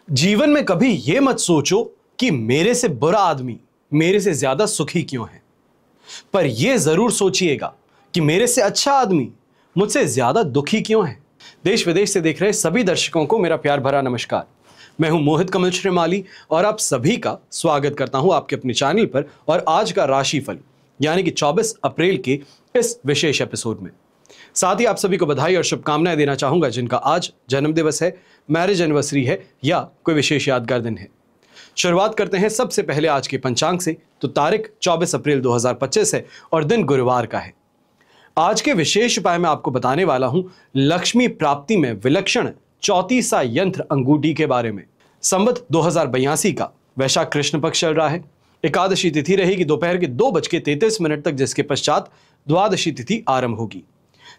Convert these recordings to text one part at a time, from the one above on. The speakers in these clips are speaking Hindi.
जीवन में कभी यह मत सोचो कि मेरे से बुरा आदमी मेरे से ज्यादा सुखी क्यों है, पर यह जरूर सोचिएगा कि मेरे से अच्छा आदमी मुझसे ज्यादा दुखी क्यों है। देश विदेश से देख रहे सभी दर्शकों को मेरा प्यार भरा नमस्कार। मैं हूं मोहित कमल श्रीमाली और आप सभी का स्वागत करता हूं आपके अपने चैनल पर और आज का राशिफल यानी कि 24 अप्रैल के इस विशेष एपिसोड में। साथ ही आप सभी को बधाई और शुभकामनाएं देना चाहूंगा जिनका आज जन्मदिवस है, मैरिज एनिवर्सरी है या कोई विशेष यादगार दिन है। शुरुआत करते हैं सबसे पहले आज के पंचांग से। तो तारीख 24 अप्रैल 2025 है और दिन गुरुवार का है। आज के विशेष उपाय में आपको बताने वाला हूं लक्ष्मी प्राप्ति में विलक्षण चौतीसा यंत्र अंगूठी के बारे में। संवत 2082 का वैशाख कृष्ण पक्ष चल रहा है। एकादशी तिथि रहेगी दोपहर के 2:33 तक, जिसके पश्चात द्वादशी तिथि आरंभ होगी।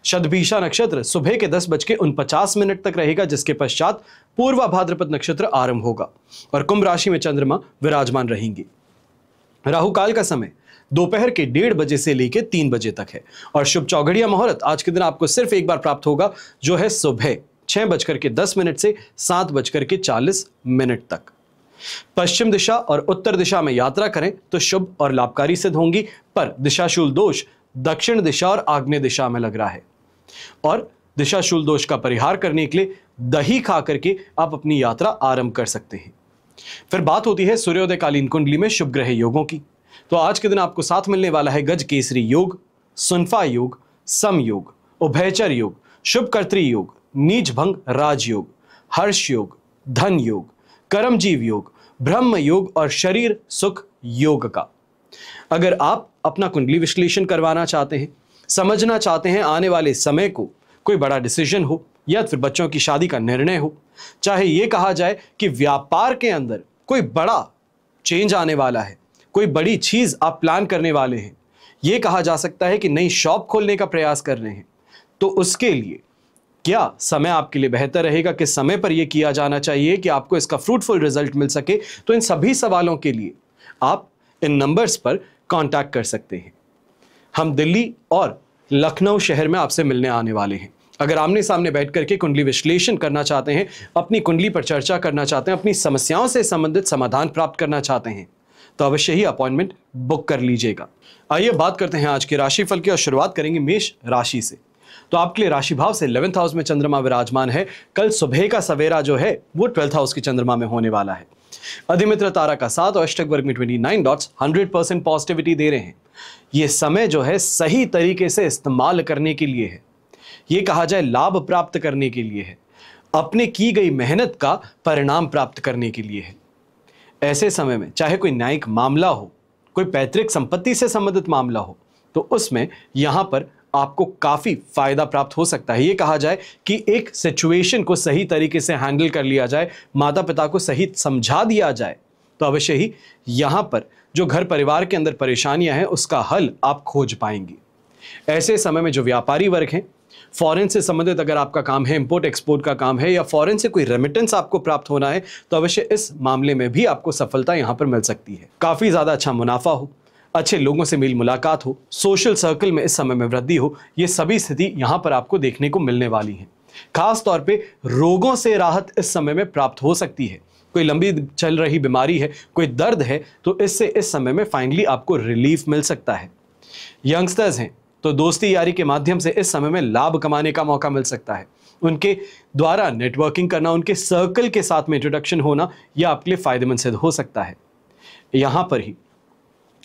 शतभिषा नक्षत्र सुबह के 10:49 तक रहेगा, जिसके पश्चात पूर्वा भाद्रपद नक्षत्र आरंभ होगा और कुंभ राशि में चंद्रमा विराजमान रहेंगे। राहु काल का समय दोपहर के 1:30 बजे से लेकर 3 बजे तक है और शुभ चौघड़िया मुहूर्त आज के दिन आपको सिर्फ एक बार प्राप्त होगा, जो है सुबह 6:10 से 7:40 तक। पश्चिम दिशा और उत्तर दिशा में यात्रा करें तो शुभ और लाभकारी सिद्ध होंगी, पर दिशाशूल दोष दक्षिण दिशा और आग्नेय दिशा में लग रहा है और दिशाशूल दोष का परिहार करने के लिए दही खा करके आप अपनी यात्रा आरंभ कर सकते हैं। फिर बात होती है सूर्योदय कालीन कुंडली में शुभ ग्रह योगों की। तो आज के दिन आपको साथ मिलने वाला है गज केसरी योग, सुनफा योग, सम योग, उभयचर योग, शुभ कर्त्री योग, नीच भंग राजयोग, हर्ष योग, धन योग, कर्मजीव योग, ब्रह्म योग और शरीर सुख योग का। अगर आप अपना कुंडली विश्लेषण करवाना चाहते हैं, समझना चाहते हैं आने वाले समय को, कोई बड़ा डिसीजन हो या फिर बच्चों की शादी का निर्णय हो, चाहे यह कहा जाए कि व्यापार के अंदर कोई बड़ा चेंज आने वाला है, कोई बड़ी चीज आप प्लान करने वाले हैं, यह कहा जा सकता है कि नई शॉप खोलने का प्रयास कर रहे हैं, तो उसके लिए क्या समय आपके लिए बेहतर रहेगा, किस समय पर यह किया जाना चाहिए कि आपको इसका फ्रूटफुल रिजल्ट मिल सके। तो इन सभी सवालों के लिए आप इन नंबर्स पर कांटेक्ट कर सकते हैं। हम दिल्ली और लखनऊ शहर में आपसे मिलने आने वाले हैं। अगर आमने सामने बैठ करके कुंडली विश्लेषण करना चाहते हैं, अपनी कुंडली पर चर्चा करना चाहते हैं, अपनी समस्याओं से संबंधित समाधान प्राप्त करना चाहते हैं, तो अवश्य ही अपॉइंटमेंट बुक कर लीजिएगा। आइए बात करते हैं आज के राशिफल की और शुरुआत करेंगे मेष राशि से। तो आपके लिए राशि भाव से 11th हाउस में चंद्रमा विराजमान है। कल सुबह का सवेरा जो है वो 12th हाउस की चंद्रमा में होने वाला है। अधिमित्र तारा का 7 और अष्टक वर्ग में 29 डॉट्स 100% पॉजिटिविटी दे रहे हैं। यह समय जो है सही तरीके से इस्तेमाल करने के लिए है, यह कहा जाए लाभ प्राप्त करने के लिए है, अपने की गई मेहनत का परिणाम प्राप्त करने के लिए है। ऐसे समय में चाहे कोई न्यायिक मामला हो, कोई पैतृक संपत्ति से संबंधित मामला हो, तो उसमें यहां पर आपको काफी फायदा प्राप्त हो सकता है। यह कहा जाए कि एक सिचुएशन को सही तरीके से हैंडल कर लिया जाए, माता पिता को सही समझा दिया जाए, तो अवश्य ही यहां पर जो घर परिवार के अंदर परेशानियां हैं उसका हल आप खोज पाएंगे। ऐसे समय में जो व्यापारी वर्ग हैं, फॉरेन से संबंधित अगर आपका काम है, इंपोर्ट एक्सपोर्ट का काम है या फॉरेन से कोई रेमिटेंस आपको प्राप्त होना है, तो अवश्य इस मामले में भी आपको सफलता यहां पर मिल सकती है। काफी ज्यादा अच्छा मुनाफा हो, अच्छे लोगों से मेल मुलाकात हो, सोशल सर्कल में इस समय में वृद्धि हो, ये सभी स्थिति यहां पर आपको देखने को मिलने वाली है। खास तौर पे रोगों से राहत इस समय में प्राप्त हो सकती है। कोई लंबी चल रही बीमारी है, कोई दर्द है, तो इससे इस समय में फाइनली आपको रिलीफ मिल सकता है। यंगस्टर्स हैं तो दोस्ती यारी के माध्यम से इस समय में लाभ कमाने का मौका मिल सकता है। उनके द्वारा नेटवर्किंग करना, उनके सर्कल के साथ में इंट्रोडक्शन होना, यह आपके लिए फायदेमंद सिद्ध हो सकता है। यहां पर ही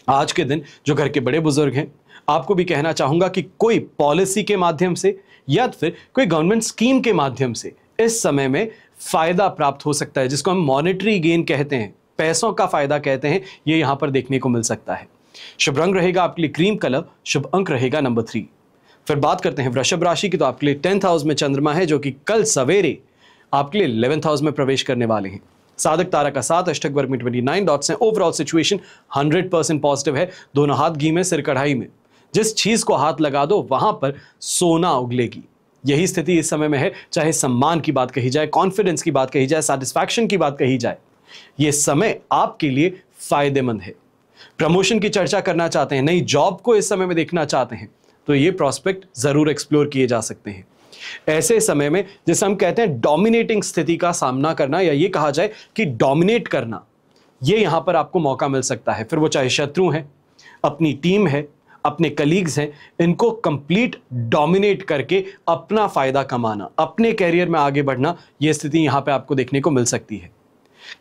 आज के दिन जो घर के बड़े बुजुर्ग हैं, आपको भी कहना चाहूंगा कि कोई पॉलिसी के माध्यम से या फिर कोई गवर्नमेंट स्कीम के माध्यम से इस समय में फायदा प्राप्त हो सकता है, जिसको हम मॉनेटरी गेन कहते हैं, पैसों का फायदा कहते हैं, ये यहां पर देखने को मिल सकता है। शुभ रंग रहेगा आपके लिए क्रीम कलर, शुभ अंक रहेगा नंबर 3। फिर बात करते हैं वृषभ राशि की। तो आपके लिए 10th हाउस में चंद्रमा है, जो कि कल सवेरे आपके लिए 11th हाउस में प्रवेश करने वाले हैं। साधक तारा का 7, अष्टक वर्ग में 29 डॉट्स हैं। ओवरऑल सिचुएशन 100% पॉजिटिव है। दोनों हाथ घी में, सिर कढ़ाई में। जिस चीज को हाथ लगा दो वहां पर सोना उगलेगी। यही स्थिति इस समय में है, चाहे सम्मान की बात कही जाए, कॉन्फिडेंस की बात कही जाए, सेटिस्फैक्शन की बात कही जाए, यह समय आपके लिए फायदेमंद है। प्रमोशन की चर्चा करना चाहते हैं, नई जॉब को इस समय में देखना चाहते हैं, तो ये प्रॉस्पेक्ट जरूर एक्सप्लोर किए जा सकते हैं। ऐसे समय में जिसे हम कहते हैं डोमिनेटिंग स्थिति का सामना करना, या ये कहा जाए कि डोमिनेट करना, ये यहां पर आपको मौका मिल सकता है। फिर वो चाहे शत्रु हैं, अपनी टीम है, अपने कलीग्स हैं, इनको कंप्लीट डोमिनेट करके अपना फायदा कमाना, अपने कैरियर में आगे बढ़ना, यह स्थिति यहां पे आपको देखने को मिल सकती है।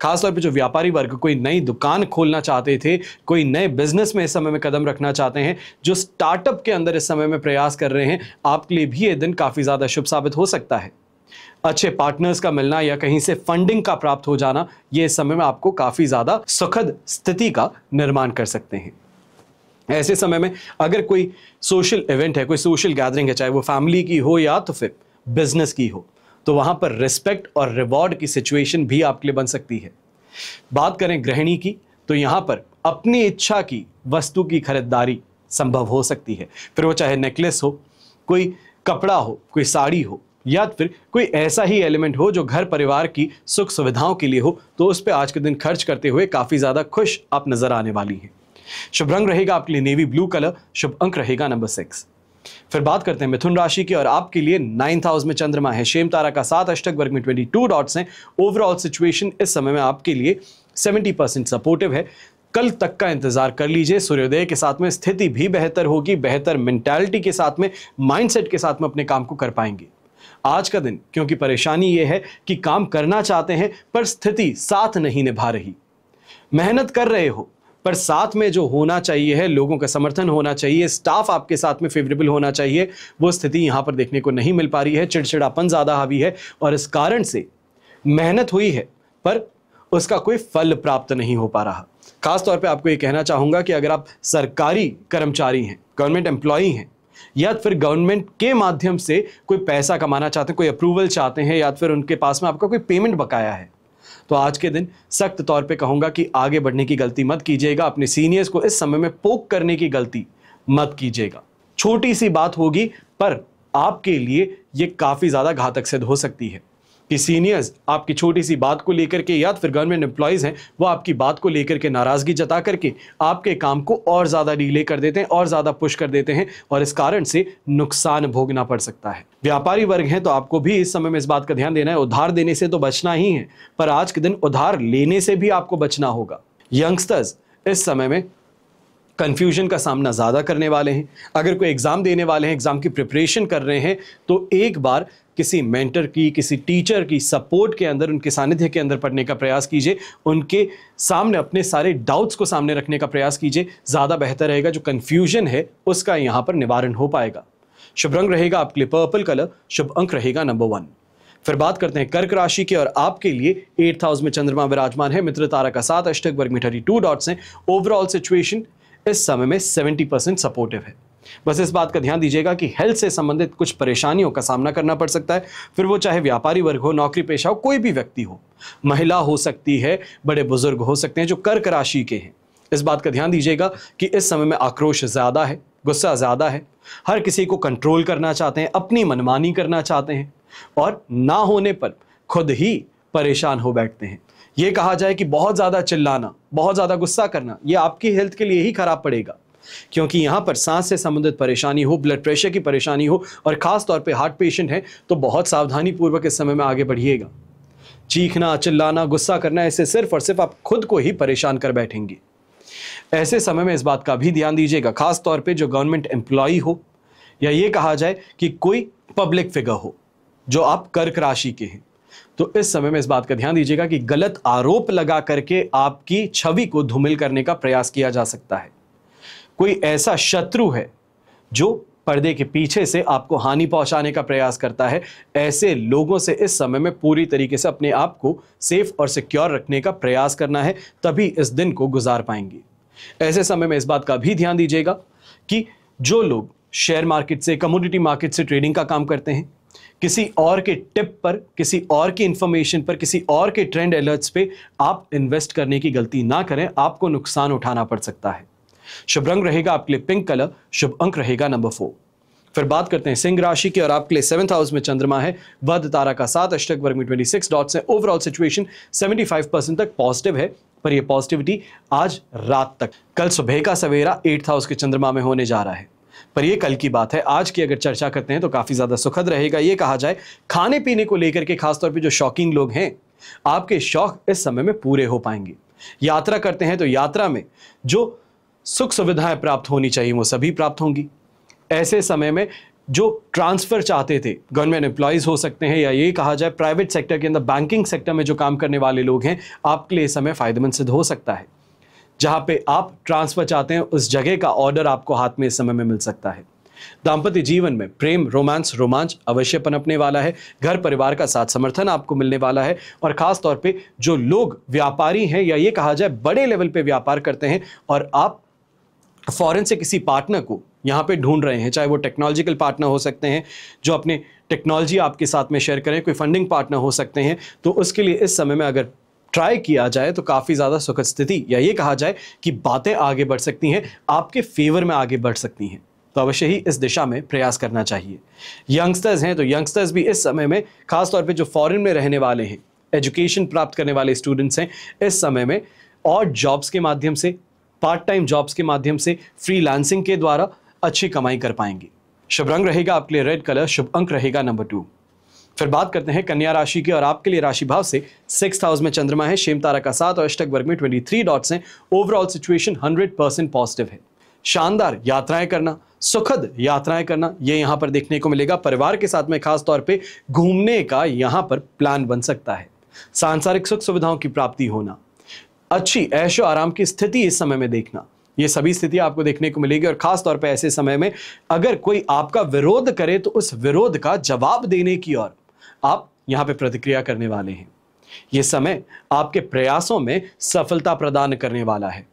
खासतौर पे जो व्यापारी वर्ग कोई नई दुकान खोलना चाहते थे, कोई नए बिजनेस में इस समय में कदम रखना चाहते हैं, जो स्टार्टअप के अंदर इस समय में प्रयास कर रहे हैं, आपके लिए भी यह दिन काफी ज्यादा शुभ साबित हो सकता है। अच्छे पार्टनर्स का मिलना या कहीं से फंडिंग का प्राप्त हो जाना, यह इस समय में आपको काफी ज्यादा सुखद स्थिति का निर्माण कर सकते हैं। ऐसे समय में अगर कोई सोशल इवेंट है, कोई सोशल गैदरिंग है, चाहे वो फैमिली की हो या तो फिर बिजनेस की हो, तो वहां पर रिस्पेक्ट और रिवॉर्ड की सिचुएशन भी आपके लिए बन सकती है। बात करें गृहिणी की, तो यहां पर अपनी इच्छा की वस्तु की खरीदारी संभव हो सकती है। फिर वो चाहे नेकलेस हो, कोई कपड़ा हो, कोई साड़ी हो, या फिर कोई ऐसा ही एलिमेंट हो जो घर परिवार की सुख सुविधाओं के लिए हो, तो उस पर आज के दिन खर्च करते हुए काफी ज्यादा खुश आप नजर आने वाली हैं। शुभ रंग रहेगा आपके लिए नेवी ब्लू कलर, शुभ अंक रहेगा नंबर 6। फिर बात करते हैं मिथुन राशि की, और आपके लिए 9th हाउस में चंद्रमा है, शेम तारा का 7 अष्टक वर्ग में 22 डॉट्स हैं। ओवरऑल सिचुएशन इस समय में आपके लिए 70% सपोर्टिव है। कल तक का इंतजार कर लीजिए, सूर्योदय के साथ में स्थिति भी बेहतर होगी, बेहतर मेंटालिटी के साथ में, माइंडसेट के साथ में अपने काम को कर पाएंगे। आज का दिन क्योंकि परेशानी यह है कि काम करना चाहते हैं पर स्थिति साथ नहीं निभा रही, मेहनत कर रहे हो पर साथ में जो होना चाहिए है, लोगों का समर्थन होना चाहिए, स्टाफ आपके साथ में फेवरेबल होना चाहिए, वो स्थिति यहां पर देखने को नहीं मिल पा रही है। चिड़चिड़ापन ज्यादा हावी है और इस कारण से मेहनत हुई है पर उसका कोई फल प्राप्त नहीं हो पा रहा। खासतौर पे आपको ये कहना चाहूंगा कि अगर आप सरकारी कर्मचारी हैं, गवर्नमेंट एम्प्लॉई हैं, या फिर गवर्नमेंट के माध्यम से कोई पैसा कमाना चाहते हैं, कोई अप्रूवल चाहते हैं, या फिर उनके पास में आपका कोई पेमेंट बकाया है, तो आज के दिन सख्त तौर पे कहूंगा कि आगे बढ़ने की गलती मत कीजिएगा। अपने सीनियर्स को इस समय में पोक करने की गलती मत कीजिएगा। छोटी सी बात होगी पर आपके लिए यह काफी ज्यादा घातक सिद्ध हो सकती है कि सीनियर्स आपकी छोटी सी बात को लेकर के, या फिर गवर्नमेंट एम्प्लॉइज हैं, वो आपकी बात को लेकर के नाराजगी जता करके आपके काम को और ज्यादा डिले कर देते हैं, और ज्यादा पुश कर देते हैं, और इस कारण से नुकसान भोगना पड़ सकता है। व्यापारी वर्ग हैं तो आपको भी इस समय में इस बात का ध्यान देना है, उधार देने से तो बचना ही है, पर आज के दिन उधार लेने से भी आपको बचना होगा। यंगस्टर्स इस समय में कंफ्यूजन का सामना ज्यादा करने वाले हैं। अगर कोई एग्जाम देने वाले हैं, एग्जाम की प्रिपरेशन कर रहे हैं, तो एक बार किसी मेंटर की, किसी टीचर की सपोर्ट के अंदर, उनके सानिध्य के अंदर पढ़ने का प्रयास कीजिए। उनके सामने अपने सारे डाउट्स को सामने रखने का प्रयास कीजिए, ज्यादा बेहतर रहेगा। जो कंफ्यूजन है उसका यहां पर निवारण हो पाएगा। शुभ रंग रहेगा आपके लिए पर्पल कलर, शुभ अंक रहेगा नंबर 1। फिर बात करते हैं कर्क राशि की, और आपके लिए 8th हाउस में चंद्रमा विराजमान है, मित्र तारा का 7 अष्टक वर्ग में 32 डॉट्स हैं। ओवरऑल सिचुएशन इस समय में 70% सपोर्टिव है। बस इस बात का ध्यान दीजिएगा कि हेल्थ से संबंधित कुछ परेशानियों का सामना करना पड़ सकता है। फिर वो चाहे व्यापारी वर्ग हो, नौकरी पेशा हो, कोई भी व्यक्ति हो, महिला हो सकती है, बड़े बुजुर्ग हो सकते हैं जो कर्क राशि के हैं। इस बात का ध्यान दीजिएगा कि इस समय में आक्रोश ज्यादा है, गुस्सा ज्यादा है, हर किसी को कंट्रोल करना चाहते हैं, अपनी मनमानी करना चाहते हैं, और ना होने पर खुद ही परेशान हो बैठते हैं। यह कहा जाए कि बहुत ज्यादा चिल्लाना, बहुत ज्यादा गुस्सा करना, यह आपकी हेल्थ के लिए ही खराब पड़ेगा, क्योंकि यहां पर सांस से संबंधित परेशानी हो, ब्लड प्रेशर की परेशानी हो, और खास तौर पे हार्ट पेशेंट है तो बहुत सावधानी पूर्वक इस समय में आगे बढ़िएगा। चीखना, चिल्लाना, गुस्सा करना, इससे सिर्फ और सिर्फ आप खुद को ही परेशान कर बैठेंगे। ऐसे समय में इस बात का भी ध्यान दीजिएगा, खास तौर पे जो गवर्नमेंट एम्प्लॉई हो, या ये कहा जाए कि कोई पब्लिक फिगर हो जो आप कर्क राशि के हैं, तो इस समय में इस बात का ध्यान दीजिएगा कि गलत आरोप लगा करके आपकी छवि को धूमिल करने का प्रयास किया जा सकता है। कोई ऐसा शत्रु है जो पर्दे के पीछे से आपको हानि पहुंचाने का प्रयास करता है। ऐसे लोगों से इस समय में पूरी तरीके से अपने आप को सेफ और सिक्योर रखने का प्रयास करना है, तभी इस दिन को गुजार पाएंगे। ऐसे समय में इस बात का भी ध्यान दीजिएगा कि जो लोग शेयर मार्केट से, कमोडिटी मार्केट से ट्रेडिंग का काम करते हैं, किसी और के टिप पर, किसी और की इंफॉर्मेशन पर, किसी और के ट्रेंड अलर्ट्स पे आप इन्वेस्ट करने की गलती ना करें, आपको नुकसान उठाना पड़ सकता है। शुभ रंग रहेगा आपके लिए पिंक कलर, शुभ अंक रहेगा नंबर 4। फिर बात करते हैं सिंह राशि की, और आपके लिए 7th हाउस में चंद्रमा है, वध तारा का 7 अष्टक वर्ग में 26 डॉट्स है। ओवरऑल सिचुएशन 75% तक पॉजिटिव है, पर यह पॉजिटिविटी आज रात तक, कल सुबह का सवेरा 8th हाउस के चंद्रमा में होने जा रहा है। पर ये कल की बात है। आज की अगर चर्चा करते हैं तो काफी ज्यादा सुखद रहेगा। ये कहा जाए खाने पीने को लेकर के खासतौर पे जो शौकीन लोग हैं, आपके शौक इस समय में पूरे हो पाएंगे। यात्रा करते हैं तो यात्रा में जो सुख सुविधाएं प्राप्त होनी चाहिए वो सभी प्राप्त होंगी। ऐसे समय में जो ट्रांसफर चाहते थे, गवर्नमेंट एम्प्लॉयज हो सकते हैं या ये कहा जाए प्राइवेट सेक्टर के अंदर बैंकिंग सेक्टर में जो काम करने वाले लोग हैं, आपके लिए इस समय फायदेमंद सिद्ध हो सकता है। जहां पे आप ट्रांसफर चाहते हैं उस जगह का ऑर्डर आपको हाथ में इस समय में मिल सकता है। दाम्पत्य जीवन में प्रेम, रोमांच अवश्य पनपने वाला है। घर परिवार का साथ समर्थन आपको मिलने वाला है। और खास तौर पे जो लोग व्यापारी हैं या ये कहा जाए बड़े लेवल पे व्यापार करते हैं और आप फॉरेन से किसी पार्टनर को यहाँ पे ढूंढ रहे हैं, चाहे वो टेक्नोलॉजिकल पार्टनर हो सकते हैं जो अपने टेक्नोलॉजी आपके साथ में शेयर करें, कोई फंडिंग पार्टनर हो सकते हैं, तो उसके लिए इस समय में अगर ट्राई किया जाए तो काफ़ी ज़्यादा सुखद स्थिति या ये कहा जाए कि बातें आगे बढ़ सकती हैं, आपके फेवर में आगे बढ़ सकती हैं। तो अवश्य ही इस दिशा में प्रयास करना चाहिए। यंगस्टर्स हैं तो यंगस्टर्स भी इस समय में खासतौर पे जो फॉरेन में रहने वाले हैं, एजुकेशन प्राप्त करने वाले स्टूडेंट्स हैं, इस समय में और जॉब्स के माध्यम से, पार्ट टाइम जॉब्स के माध्यम से, फ्रीलांसिंग के द्वारा अच्छी कमाई कर पाएंगे। शुभ रंग रहेगा आपके लिए रेड कलर, शुभ अंक रहेगा नंबर 2। फिर बात करते हैं कन्या राशि की और आपके लिए राशि भाव से 6th हाउस में चंद्रमा है, शेम तारा का 7 और अष्टक वर्ग में 23 डॉट्स हैं। ओवरऑल सिचुएशन 100% पॉजिटिव है। शानदार यात्राएं करना, सुखद यात्राएं करना, ये यहां पर देखने को मिलेगा। परिवार के साथ में खास तौर पे घूमने का यहां पर प्लान बन सकता है। सांसारिक सुख सुविधाओं की प्राप्ति होना, अच्छी ऐशो आराम की स्थिति इस समय में देखना, ये सभी स्थिति आपको देखने को मिलेगी। और खास तौर पे ऐसे समय में अगर कोई आपका विरोध करे तो उस विरोध का जवाब देने की ओर आप यहां पे प्रतिक्रिया करने वाले हैं। यह समय आपके प्रयासों में सफलता प्रदान करने वाला है।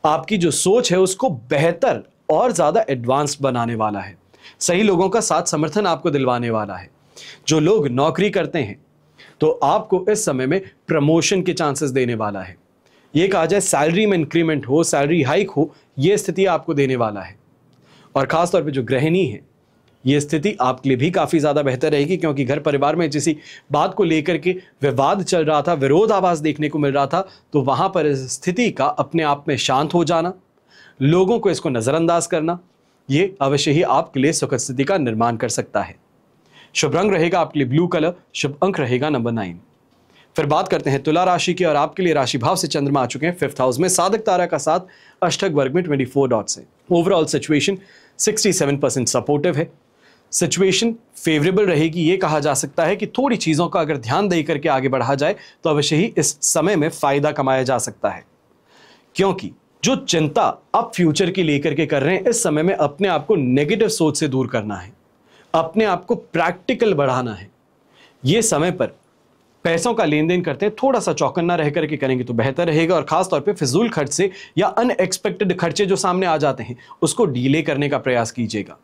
आपकी जो सोच है उसको बेहतर और ज्यादा एडवांस बनाने वाला है। सही लोगों का साथ समर्थन आपको दिलवाने वाला है। जो लोग नौकरी करते हैं तो आपको इस समय में प्रमोशन के चांसेस देने वाला है। ये कहा जाए सैलरी में इंक्रीमेंट हो, सैलरी हाइक हो, ये स्थिति आपको देने वाला है। और खास तौर पे जो गृहिणी है, ये स्थिति आपके लिए भी काफी ज्यादा बेहतर रहेगी, क्योंकि घर परिवार में जिस बात को लेकर के विवाद चल रहा था, विरोधाभास देखने को मिल रहा था, तो वहां पर इस स्थिति का अपने आप में शांत हो जाना, लोगों को इसको नजरअंदाज करना, ये अवश्य ही आपके लिए सुखद स्थिति का निर्माण कर सकता है। शुभ रंग रहेगा आपके लिए ब्लू कलर, शुभ अंक रहेगा नंबर 9। फिर बात करते हैं तुला राशि की और आपके लिए राशि भाव से चंद्रमा आ चुके हैं 5th हाउस में, साधक तारा का 7, अष्टक वर्ग में 24 डॉट्स है। ओवरऑल सिचुएशन 67% सपोर्टिव है। सिचुएशन फेवरेबल रहेगी। ये कहा जा सकता है कि थोड़ी चीजों का अगर ध्यान दे करके आगे बढ़ा जाए तो अवश्य ही इस समय में फायदा कमाया जा सकता है, क्योंकि जो चिंता आप फ्यूचर की लेकर के कर रहे हैं, इस समय में अपने आप को नेगेटिव सोच से दूर करना है, अपने आप को प्रैक्टिकल बढ़ाना है। ये समय पर पैसों का लेन देन करते हैं, थोड़ा सा चौकन्ना रह करके करेंगे तो बेहतर रहेगा। और खास तौर पे फिजूल खर्च से या अनएक्सपेक्टेड खर्चे जो सामने आ जाते हैं उसको डीले करने का प्रयास कीजिएगा।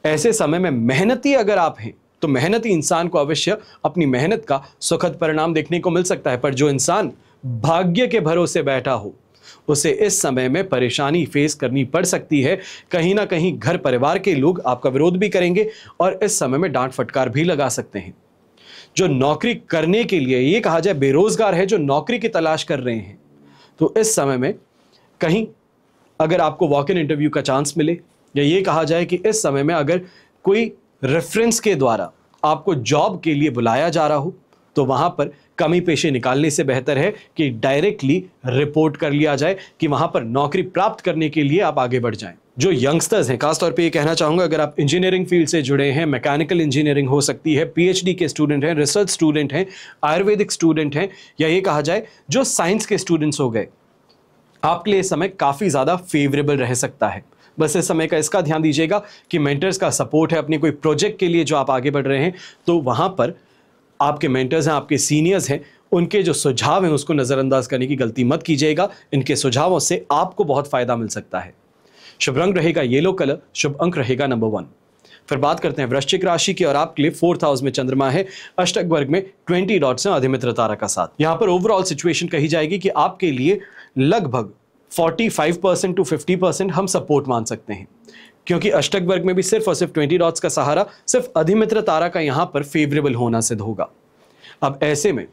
ऐसे समय में मेहनती अगर आप हैं तो मेहनती इंसान को अवश्य अपनी मेहनत का सुखद परिणाम देखने को मिल सकता है। पर जो इंसान भाग्य के भरोसे बैठा हो उसे इस समय में परेशानी फेस करनी पड़ सकती है। कहीं ना कहीं घर परिवार के लोग आपका विरोध भी करेंगे और इस समय में डांट फटकार भी लगा सकते हैं। जो नौकरी करने के लिए, ये कहा जाए बेरोजगार है, जो नौकरी की तलाश कर रहे हैं, तो इस समय में कहीं अगर आपको वॉक इन इंटरव्यू का चांस मिले, या ये कहा जाए कि इस समय में अगर कोई रेफरेंस के द्वारा आपको जॉब के लिए बुलाया जा रहा हो, तो वहां पर कमी पेशे निकालने से बेहतर है कि डायरेक्टली रिपोर्ट कर लिया जाए कि वहां पर नौकरी प्राप्त करने के लिए आप आगे बढ़ जाएं। जो यंगस्टर्स हैं, खासतौर पे ये कहना चाहूंगा, अगर आप इंजीनियरिंग फील्ड से जुड़े हैं, मैकेनिकल इंजीनियरिंग हो सकती है, पीएचडी के स्टूडेंट हैं, रिसर्च स्टूडेंट हैं, आयुर्वेदिक स्टूडेंट हैं, या ये कहा जाए जो साइंस के स्टूडेंट्स हो गए, आपके लिए समय काफी ज्यादा फेवरेबल रह सकता है। बस इस समय का इसका ध्यान दीजिएगा कि मेंटर्स का सपोर्ट है। अपने कोई प्रोजेक्ट के लिए जो आप आगे बढ़ रहे हैं, तो वहां पर आपके मेंटर्स हैं, आपके सीनियर्स हैं, उनके जो सुझाव हैं उसको नजरअंदाज करने की गलती मत कीजिएगा। इनके सुझावों से आपको बहुत फायदा मिल सकता है। शुभ रंग रहेगा येलो कलर, शुभ अंक रहेगा नंबर 1। फिर बात करते हैं वृश्चिक राशि की और आपके लिए 4th हाउस में चंद्रमा है, अष्टक वर्ग में 20 डॉट्स हैं, अधिमित्र तारा का 7। यहां पर ओवरऑल सिचुएशन कही जाएगी कि आपके लिए लगभग 45% to 50% हम सपोर्ट मान सकते हैं, क्योंकि अष्टक वर्ग में भी सिर्फ और सिर्फ 20 डॉट्स का सहारा सिर्फ अधिमित्र तारा का यहां पर फेवरेबल होना सिद्ध होगा। अब ऐसे में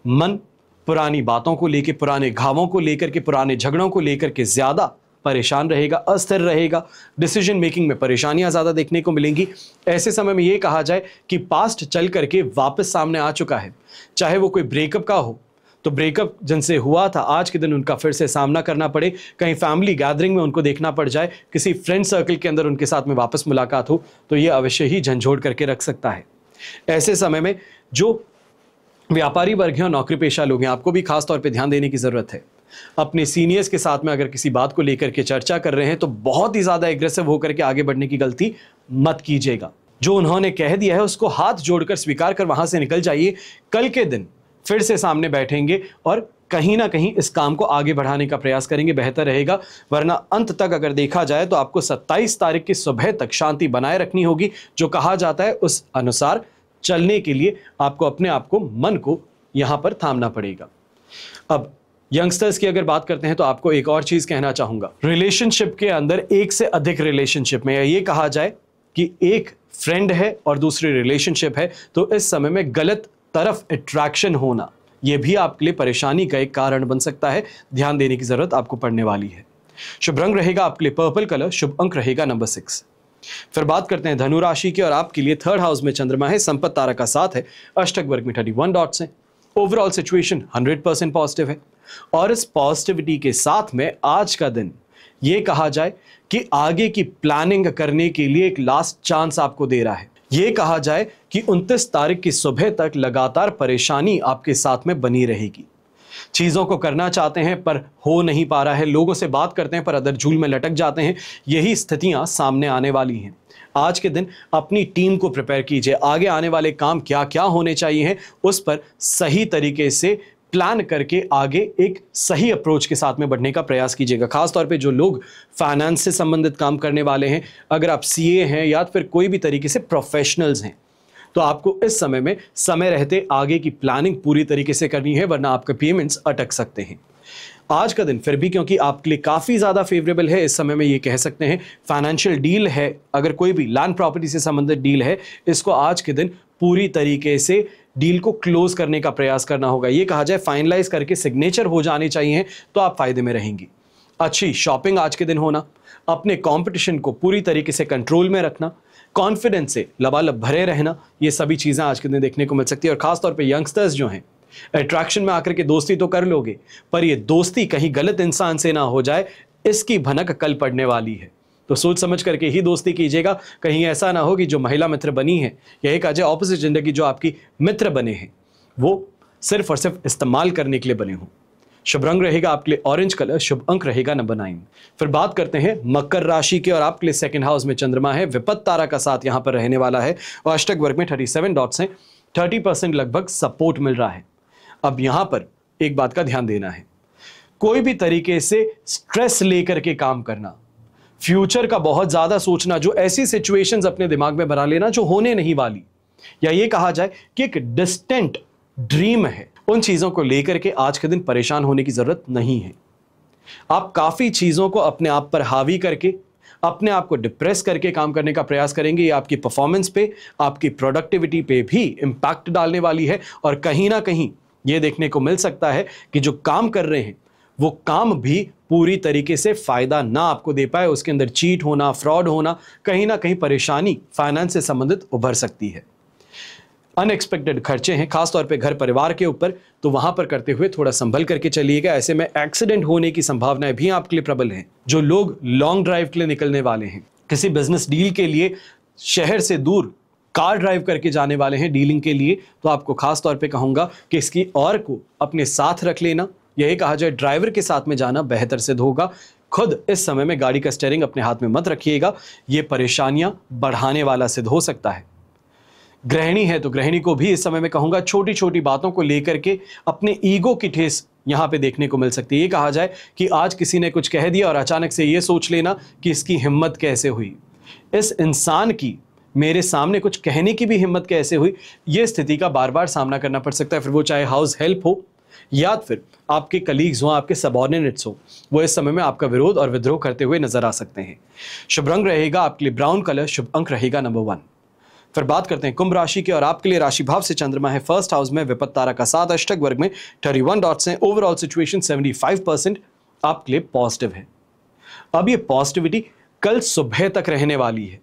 मन पुरानी बातों को लेकर, पुराने घावों को लेकर के, पुराने झगड़ों को लेकर के ज्यादा परेशान रहेगा, अस्थिर रहेगा, डिसीजन मेकिंग में परेशानियां ज़्यादा देखने को मिलेंगी। ऐसे समय में ये कहा जाए कि पास्ट चल करके वापस सामने आ चुका है। चाहे वो कोई ब्रेकअप का हो, तो ब्रेकअप जिनसे हुआ था आज के दिन उनका फिर से सामना करना पड़े, कहीं फैमिली गैदरिंग में उनको देखना पड़ जाए, किसी फ्रेंड सर्कल के अंदर उनके साथ में वापस मुलाकात हो, तो ये अवश्य ही झंझोड़ करके रख सकता है। ऐसे समय में जो व्यापारी वर्ग हैं और नौकरी पेशा लोग हैं, आपको भी खास तौर पे ध्यान देने की ज़रूरत है। अपने सीनियर्स के साथ में अगर किसी बात को लेकर के चर्चा कर रहे हैं तो बहुत ही ज़्यादा एग्रेसिव होकर के आगे बढ़ने की गलती मत कीजिएगा। जो उन्होंने कह दिया है उसको हाथ जोड़कर स्वीकार कर वहां से निकल जाइए। कल के दिन फिर से सामने बैठेंगे और कहीं ना कहीं इस काम को आगे बढ़ाने का प्रयास करेंगे, बेहतर रहेगा। वरना अंत तक अगर देखा जाए तो आपको 27 तारीख की सुबह तक शांति बनाए रखनी होगी। जो कहा जाता है उस अनुसार चलने के लिए आपको अपने आप को, मन को यहां पर थामना पड़ेगा। अब यंगस्टर्स की अगर बात करते हैं तो आपको एक और चीज कहना चाहूंगा। रिलेशनशिप के अंदर एक से अधिक रिलेशनशिप में, ये कहा जाए कि एक फ्रेंड है और दूसरी रिलेशनशिप है, तो इस समय में गलत तरफ अट्रैक्शन होना यह भी आपके लिए परेशानी का एक कारण बन सकता है। ध्यान देने की जरूरत आपको पड़ने वाली है। शुभ रंग रहेगा आपके लिए पर्पल कलर, शुभ अंक रहेगा नंबर 6। फिर बात करते हैं धनु राशि की और आपके लिए 3rd हाउस में चंद्रमा है, संपत्ति तारा का साथ है, अष्टक वर्ग में 31 डॉट्स हैं। ओवरऑल सिचुएशन 100% पॉजिटिव है और इस पॉजिटिविटी के साथ में आज का दिन ये कहा जाए कि आगे की प्लानिंग करने के लिए एक लास्ट चांस आपको दे रहा है। ये कहा जाए कि 29 तारीख की सुबह तक लगातार परेशानी आपके साथ में बनी रहेगी। चीज़ों को करना चाहते हैं पर हो नहीं पा रहा है, लोगों से बात करते हैं पर अदर झूल में लटक जाते हैं, यही स्थितियां सामने आने वाली हैं। आज के दिन अपनी टीम को प्रिपेयर कीजिए, आगे आने वाले काम क्या क्या होने चाहिए हैं उस पर सही तरीके से प्लान करके आगे एक सही अप्रोच के साथ में बढ़ने का प्रयास कीजिएगा। खासतौर पे जो लोग फाइनेंस से संबंधित काम करने वाले हैं, अगर आप सीए हैं या फिर कोई भी तरीके से प्रोफेशनल्स हैं, तो आपको इस समय में समय रहते आगे की प्लानिंग पूरी तरीके से करनी है, वरना आपके पेमेंट्स अटक सकते हैं। आज का दिन फिर भी क्योंकि आपके लिए काफ़ी ज़्यादा फेवरेबल है, इस समय में ये कह सकते हैं फाइनेंशियल डील है, अगर कोई भी लैंड प्रॉपर्टी से संबंधित डील है, इसको आज के दिन पूरी तरीके से डील को क्लोज करने का प्रयास करना होगा। ये कहा जाए फाइनलाइज करके सिग्नेचर हो जाने चाहिए, तो आप फायदे में रहेंगी। अच्छी शॉपिंग आज के दिन होना, अपने कंपटीशन को पूरी तरीके से कंट्रोल में रखना, कॉन्फिडेंस से लबालब भरे रहना, ये सभी चीज़ें आज के दिन देखने को मिल सकती है। और खासतौर पे यंगस्टर्स जो हैं, अट्रैक्शन में आकर के दोस्ती तो कर लोगे, पर ये दोस्ती कहीं गलत इंसान से ना हो जाए, इसकी भनक कल पड़ने वाली है। तो सोच समझ करके ही दोस्ती कीजिएगा, कहीं ऐसा ना हो कि जो महिला मित्र बनी है या एक अजय ऑपोजिट जेंडर की जो आपकी मित्र बने हैं वो सिर्फ और सिर्फ इस्तेमाल करने के लिए बने हों। शुभ रंग रहेगा आपके लिए ऑरेंज कलर, शुभ अंक रहेगा नंबर 9। फिर बात करते हैं मकर राशि के और आपके लिए 2nd हाउस में चंद्रमा है, विपत्त तारा का साथ यहां पर रहने वाला है और अष्टक वर्ग में 37 डॉट्स हैं, 30% लगभग सपोर्ट मिल रहा है। अब यहां पर एक बात का ध्यान देना है, कोई भी तरीके से स्ट्रेस लेकर के काम करना, फ्यूचर का बहुत ज्यादा सोचना, जो ऐसी सिचुएशंस अपने दिमाग में बना लेना जो होने नहीं वाली, या ये कहा जाए कि एक डिस्टेंट ड्रीम है, उन चीजों को लेकर के आज के दिन परेशान होने की जरूरत नहीं है। आप काफी चीजों को अपने आप पर हावी करके, अपने आप को डिप्रेस करके काम करने का प्रयास करेंगे। ये आपकी परफॉर्मेंस पे, आपकी प्रोडक्टिविटी पे भी इंपैक्ट डालने वाली है और कहीं ना कहीं ये देखने को मिल सकता है कि जो काम कर रहे हैं वो काम भी पूरी तरीके से फायदा ना आपको दे पाए, उसके अंदर चीट होना, फ्रॉड होना, कहीं ना कहीं परेशानी फाइनेंस से संबंधित उभर सकती है। अनएक्सपेक्टेड खर्चे हैं खासतौर पे घर परिवार के ऊपर, तो वहां पर करते हुए थोड़ा संभल करके चलिएगा। ऐसे में एक्सीडेंट होने की संभावनाएं भी आपके लिए प्रबल हैं। जो लोग लॉन्ग ड्राइव के लिए निकलने वाले हैं, किसी बिजनेस डील के लिए शहर से दूर कार ड्राइव करके जाने वाले हैं डीलिंग के लिए, तो आपको खास तौर पे कहूंगा कि इसकी और को अपने साथ रख लेना, यही कहा जाए ड्राइवर के साथ में जाना बेहतर सिद्ध होगा। खुद इस समय में गाड़ी का स्टीयरिंग अपने हाथ में मत रखिएगा, ये परेशानियां बढ़ाने वाला सिद्ध हो सकता है। गृहिणी है तो गृहिणी को भी इस समय में कहूंगा छोटी छोटी बातों को लेकर के अपने ईगो की ठेस यहां पे देखने को मिल सकती है। ये कहा जाए कि आज किसी ने कुछ कह दिया और अचानक से ये सोच लेना कि इसकी हिम्मत कैसे हुई, इस इंसान की मेरे सामने कुछ कहने की भी हिम्मत कैसे हुई, ये स्थिति का बार बार सामना करना पड़ सकता है। फिर वो चाहे हाउस हेल्प हो या फिर आपके कलीग्स हो, आपके सबऑर्डिनेट्स हो, वो इस समय में आपका विरोध और विद्रोह करते हुए नजर आ सकते हैं। शुभ रंग रहेगा आपके लिए ब्राउन कलर, शुभ अंक रहेगा नंबर 1। फिर बात करते हैं कुंभ राशि के और आपके लिए राशि भाव से चंद्रमा है 1st हाउस में, विपत्त तारा का साथ, अष्टक वर्ग में 31 डॉट्स हैं। ओवरऑल सिचुएशन 75% आपके लिए पॉजिटिव है। अब ये पॉजिटिविटी कल सुबह तक रहने वाली है।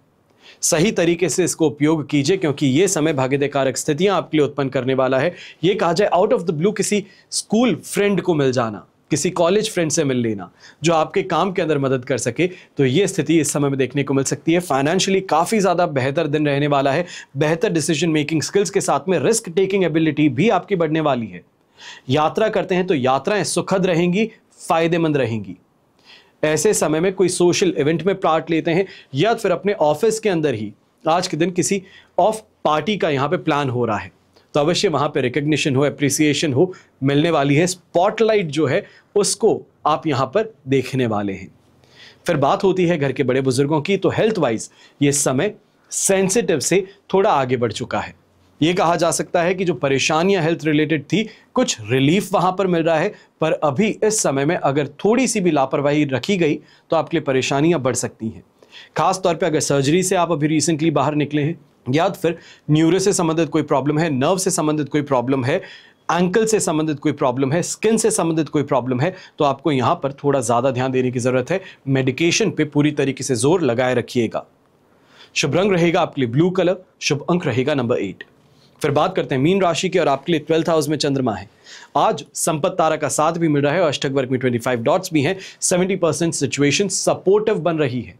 सही तरीके से इसको उपयोग कीजिए, क्योंकि ये समय भाग्योदय कारक स्थितियां आपके लिए उत्पन्न करने वाला है। ये कहा जाए आउट ऑफ द ब्लू किसी स्कूल फ्रेंड को मिल जाना, किसी कॉलेज फ्रेंड से मिल लेना जो आपके काम के अंदर मदद कर सके, तो ये स्थिति इस समय में देखने को मिल सकती है। फाइनेंशियली काफ़ी ज़्यादा बेहतर दिन रहने वाला है। बेहतर डिसीजन मेकिंग स्किल्स के साथ में रिस्क टेकिंग एबिलिटी भी आपकी बढ़ने वाली है। यात्रा करते हैं तो यात्राएं सुखद रहेंगी, फायदेमंद रहेंगी। ऐसे समय में कोई सोशल इवेंट में पार्ट लेते हैं या फिर अपने ऑफिस के अंदर ही आज के दिन किसी ऑफ पार्टी का यहाँ पे प्लान हो रहा है, तो अवश्य वहाँ पे रिकग्निशन हो, एप्रिसिएशन हो, मिलने वाली है। स्पॉटलाइट जो है उसको आप यहाँ पर देखने वाले हैं। फिर बात होती है घर के बड़े बुजुर्गों की, तो हेल्थ वाइज ये समय सेंसिटिव से थोड़ा आगे बढ़ चुका है। ये कहा जा सकता है कि जो परेशानियां हेल्थ रिलेटेड थी, कुछ रिलीफ वहां पर मिल रहा है, पर अभी इस समय में अगर थोड़ी सी भी लापरवाही रखी गई तो आपके लिए परेशानियां बढ़ सकती हैं। खास तौर पे अगर सर्जरी से आप अभी रिसेंटली बाहर निकले हैं या फिर न्यूरो से संबंधित कोई प्रॉब्लम है, नर्व से संबंधित कोई प्रॉब्लम है, एंकल से संबंधित कोई प्रॉब्लम है, स्किन से संबंधित कोई प्रॉब्लम है, तो आपको यहाँ पर थोड़ा ज़्यादा ध्यान देने की ज़रूरत है। मेडिकेशन पे पूरी तरीके से जोर लगाए रखिएगा। शुभ रंग रहेगा आपके लिए ब्लू कलर, शुभ अंक रहेगा नंबर 8। फिर बात करते हैं मीन राशि की, और आपके लिए 12th हाउस में चंद्रमा है। आज संपत्ति तारा का साथ भी मिल रहा है और अष्टक वर्ग में 25 डॉट्स भी हैं। 70% सिचुएशन सपोर्टिव बन रही है।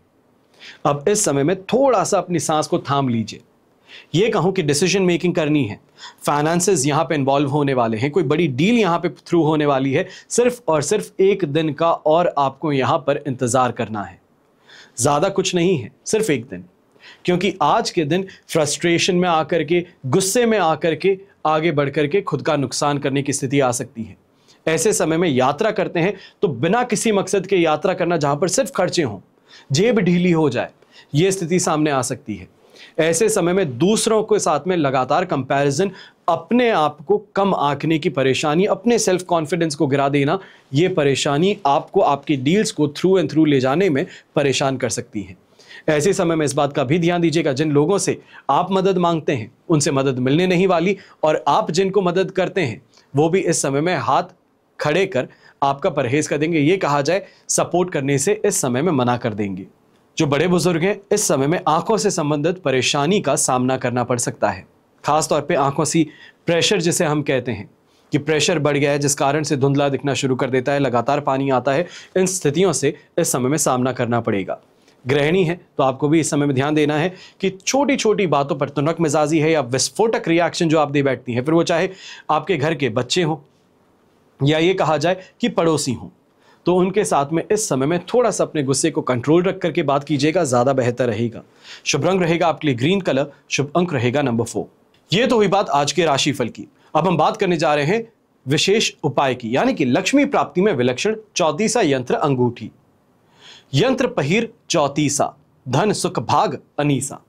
अब इस समय में थोड़ा सा अपनी सांस को थाम लीजिए। ये कहूं कि डिसीजन मेकिंग करनी है, फाइनेंसेस यहां पे इन्वॉल्व होने वाले हैं, कोई बड़ी डील यहां पे थ्रू होने वाली है। सिर्फ और सिर्फ एक दिन का और आपको यहां पर इंतजार करना है, ज्यादा कुछ नहीं है, सिर्फ एक दिन। क्योंकि आज के दिन फ्रस्ट्रेशन में आकर के, गुस्से में आकर के आगे बढ़कर के खुद का नुकसान करने की स्थिति आ सकती है। ऐसे समय में यात्रा करते हैं तो बिना किसी मकसद के यात्रा करना, जहां पर सिर्फ खर्चे हों, जेब ढीली हो जाए, यह स्थिति सामने आ सकती है। ऐसे समय में दूसरों के साथ में लगातार कंपैरिजन, अपने आप को कम आंकने की परेशानी, अपने सेल्फ कॉन्फिडेंस को गिरा देना, यह परेशानी आपको आपकी डील्स को थ्रू एंड थ्रू ले जाने में परेशान कर सकती है। ऐसे समय में इस बात का भी ध्यान दीजिएगा, जिन लोगों से आप मदद मांगते हैं उनसे मदद मिलने नहीं वाली, और आप जिनको मदद करते हैं वो भी इस समय में हाथ खड़े कर आपका परहेज कर देंगे। ये कहा जाए सपोर्ट करने से इस समय में मना कर देंगे। जो बड़े बुजुर्ग हैं, इस समय में आंखों से संबंधित परेशानी का सामना करना पड़ सकता है। खासतौर पे आंखों से प्रेशर, जिसे हम कहते हैं कि प्रेशर बढ़ गया है, जिस कारण से धुंधला दिखना शुरू कर देता है, लगातार पानी आता है, इन स्थितियों से इस समय में सामना करना पड़ेगा। गृहिणी है तो आपको भी इस समय में ध्यान देना है कि छोटी छोटी बातों पर तुनक मिजाजी है या विस्फोटक रिएक्शन जो आप दे बैठती हैं, फिर वो चाहे आपके घर के बच्चे हों या ये कहा जाए कि पड़ोसी हों, तो उनके साथ में इस समय में थोड़ा सा अपने गुस्से को कंट्रोल रख करके बात कीजिएगा, ज़्यादा बेहतर रहेगा। शुभ रंग रहेगा आपके लिए ग्रीन कलर, शुभ अंक रहेगा नंबर 4। ये तो हुई बात आज के राशिफल की। अब हम बात करने जा रहे हैं विशेष उपाय की, यानी कि लक्ष्मी प्राप्ति में विलक्षण चौतीसा यंत्र अंगूठी। यंत्र पहिर चौतीसा, धन सुख भाग अनीसा।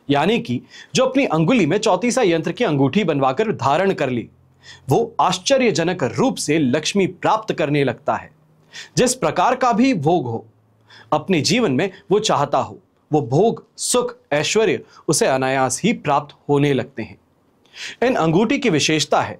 यानी कि जो अपनी अंगुली में चौतीसा यंत्र की अंगूठी बनवाकर धारण कर ले, वो आश्चर्यजनक रूप से लक्ष्मी प्राप्त करने लगता है। जिस प्रकार का भी भोग हो अपने जीवन में वो चाहता हो, वो भोग, सुख, ऐश्वर्य उसे अनायास ही प्राप्त होने लगते हैं। इन अंगूठी की विशेषता है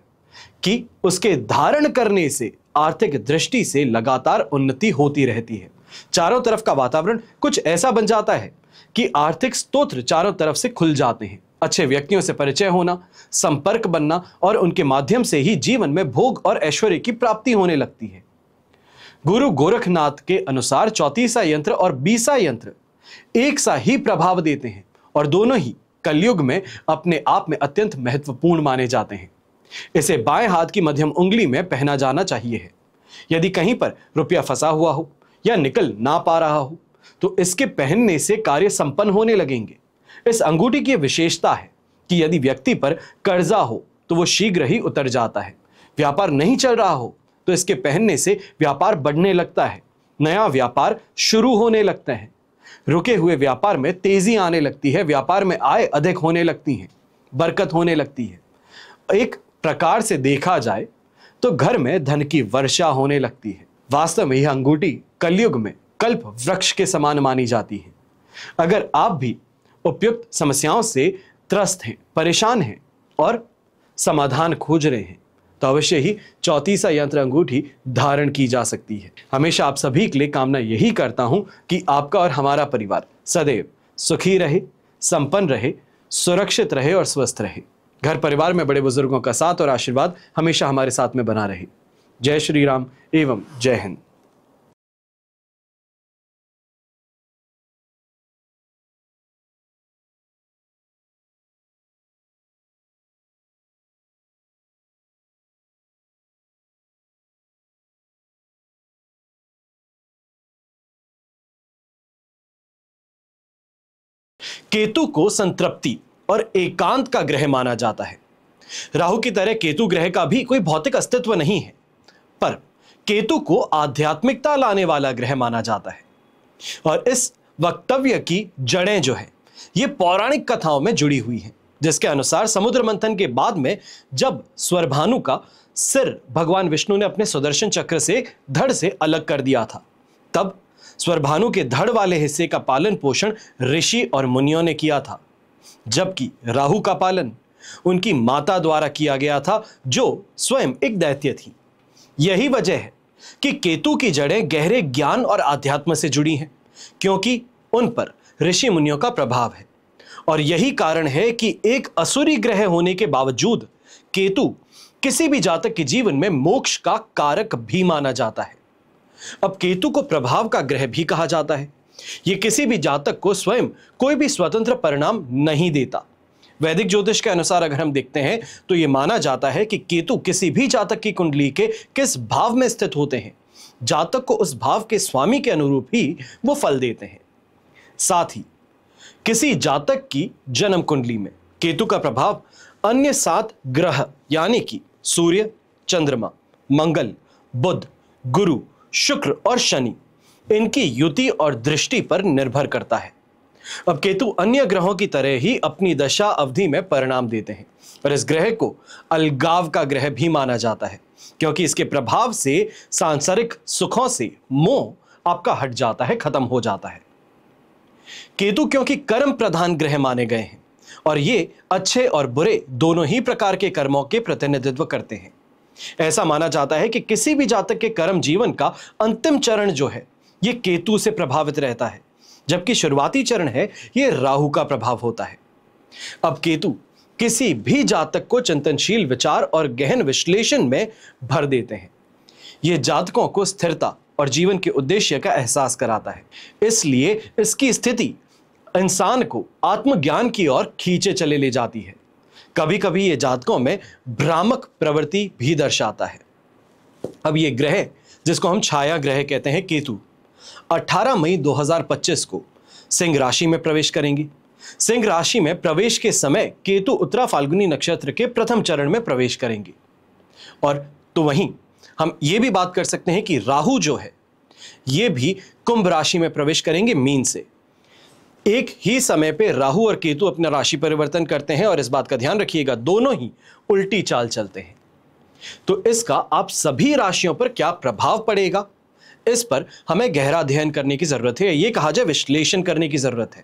कि उसके धारण करने से आर्थिक दृष्टि से लगातार उन्नति होती रहती है। चारों तरफ का वातावरण कुछ ऐसा बन जाता है कि आर्थिक स्तोत्र चारों तरफ से खुल जाते हैं। अच्छे व्यक्तियों से परिचय होना, संपर्क बनना और उनके माध्यम से ही जीवन में भोग और ऐश्वर्य की प्राप्ति होने लगती है। गुरु गोरखनाथ के अनुसार चौतीसा यंत्र और बीसा यंत्र एक सा ही प्रभाव देते हैं और दोनों ही कलयुग में अपने आप में अत्यंत महत्वपूर्ण माने जाते हैं। इसे बाएं हाथ की मध्यम उंगली में पहना जाना चाहिए है। यदि कहीं पर रुपया फंसा हुआ हो या निकल ना पा रहा हो तो इसके पहनने से कार्य संपन्न होने लगेंगे। इस अंगूठी की विशेषता है कि यदि व्यक्ति पर कर्जा हो तो वो शीघ्र ही उतर जाता है। व्यापार नहीं चल रहा हो तो इसके पहनने से व्यापार बढ़ने लगता है, नया व्यापार शुरू होने लगता है, रुके हुए व्यापार में तेजी आने लगती है, व्यापार में आय अधिक होने लगती है, बरकत होने लगती है। एक प्रकार से देखा जाए तो घर में धन की वर्षा होने लगती है। वास्तव में यह अंगूठी कलयुग में कल्प वृक्ष के समान मानी जाती है। अगर आप भी उपयुक्त समस्याओं से त्रस्त हैं, परेशान हैं और समाधान खोज रहे हैं तो अवश्य ही चौतीसा यंत्र अंगूठी धारण की जा सकती है। हमेशा आप सभी के लिए कामना यही करता हूं कि आपका और हमारा परिवार सदैव सुखी रहे, संपन्न रहे, सुरक्षित रहे और स्वस्थ रहे। घर परिवार में बड़े बुजुर्गों का साथ और आशीर्वाद हमेशा हमारे साथ में बना रहे। जय श्री राम एवं जय हिंद। केतु को संतृप्ति और एकांत का ग्रह माना जाता है। राहु की तरह केतु ग्रह का भी कोई भौतिक अस्तित्व नहीं है, पर केतु को आध्यात्मिकता लाने वाला ग्रह माना जाता है। और इस वक्तव्य की जड़ें जो है ये पौराणिक कथाओं में जुड़ी हुई हैं, जिसके अनुसार समुद्र मंथन के बाद में जब स्वरभानु का सिर भगवान विष्णु ने अपने सुदर्शन चक्र से धड़ से अलग कर दिया था, तब स्वरभानु के धड़ वाले हिस्से का पालन पोषण ऋषि और मुनियों ने किया था, जबकि राहु का पालन उनकी माता द्वारा किया गया था, जो स्वयं एक दैत्य थी। यही वजह है कि केतु की जड़ें गहरे ज्ञान और आध्यात्म से जुड़ी हैं, क्योंकि उन पर ऋषि मुनियों का प्रभाव है। और यही कारण है कि एक असुरी ग्रह होने के बावजूद केतु किसी भी जातक के जीवन में मोक्ष का कारक भी माना जाता है। अब केतु को प्रभाव का ग्रह भी कहा जाता है। यह किसी भी जातक को स्वयं कोई भी स्वतंत्र परिणाम नहीं देता। वैदिक ज्योतिष के अनुसार अगर हम देखते हैं तो यह माना जाता है कि केतु किसी भी जातक की कुंडली के किस भाव में स्थित होते हैं, जातक को उस भाव के स्वामी के अनुरूप ही वो फल देते हैं। साथ ही किसी जातक की जन्म कुंडली में केतु का प्रभाव अन्य 7 ग्रह यानी कि सूर्य, चंद्रमा, मंगल, बुध, गुरु, शुक्र और शनि, इनकी युति और दृष्टि पर निर्भर करता है। अब केतु अन्य ग्रहों की तरह ही अपनी दशा अवधि में परिणाम देते हैं, और इस ग्रह को अलगाव का ग्रह भी माना जाता है, क्योंकि इसके प्रभाव से सांसारिक सुखों से मोह आपका हट जाता है, खत्म हो जाता है। केतु क्योंकि कर्म प्रधान ग्रह माने गए हैं, और ये अच्छे और बुरे दोनों ही प्रकार के कर्मों के प्रतिनिधित्व करते हैं। ऐसा माना जाता है कि किसी भी जातक के कर्म जीवन का अंतिम चरण जो है ये केतु से प्रभावित रहता है, जबकि शुरुआती चरण है ये राहु का प्रभाव होता है। अब केतु किसी भी जातक को चिंतनशील विचार और गहन विश्लेषण में भर देते हैं। ये जातकों को स्थिरता और जीवन के उद्देश्य का एहसास कराता है, इसलिए इसकी स्थिति इंसान को आत्मज्ञान की ओर खींचे चले ले जाती है। कभी कभी ये जातकों में भ्रामक प्रवृत्ति भी दर्शाता है। अब ये ग्रह जिसको हम छाया ग्रह कहते हैं केतु 18 मई 2025 को सिंह राशि में प्रवेश करेंगे। सिंह राशि में प्रवेश के समय केतु उत्तरा फाल्गुनी नक्षत्र के प्रथम चरण में प्रवेश करेंगे। और तो वहीं हम ये भी बात कर सकते हैं कि राहु जो है ये भी कुंभ राशि में प्रवेश करेंगे मीन से। एक ही समय पे राहु और केतु अपना राशि परिवर्तन करते हैं, और इस बात का ध्यान रखिएगा दोनों ही उल्टी चाल चलते हैं। तो इसका आप सभी राशियों पर क्या प्रभाव पड़ेगा, इस पर हमें गहरा अध्ययन करने की जरूरत है, ये कहा जाए विश्लेषण करने की जरूरत है।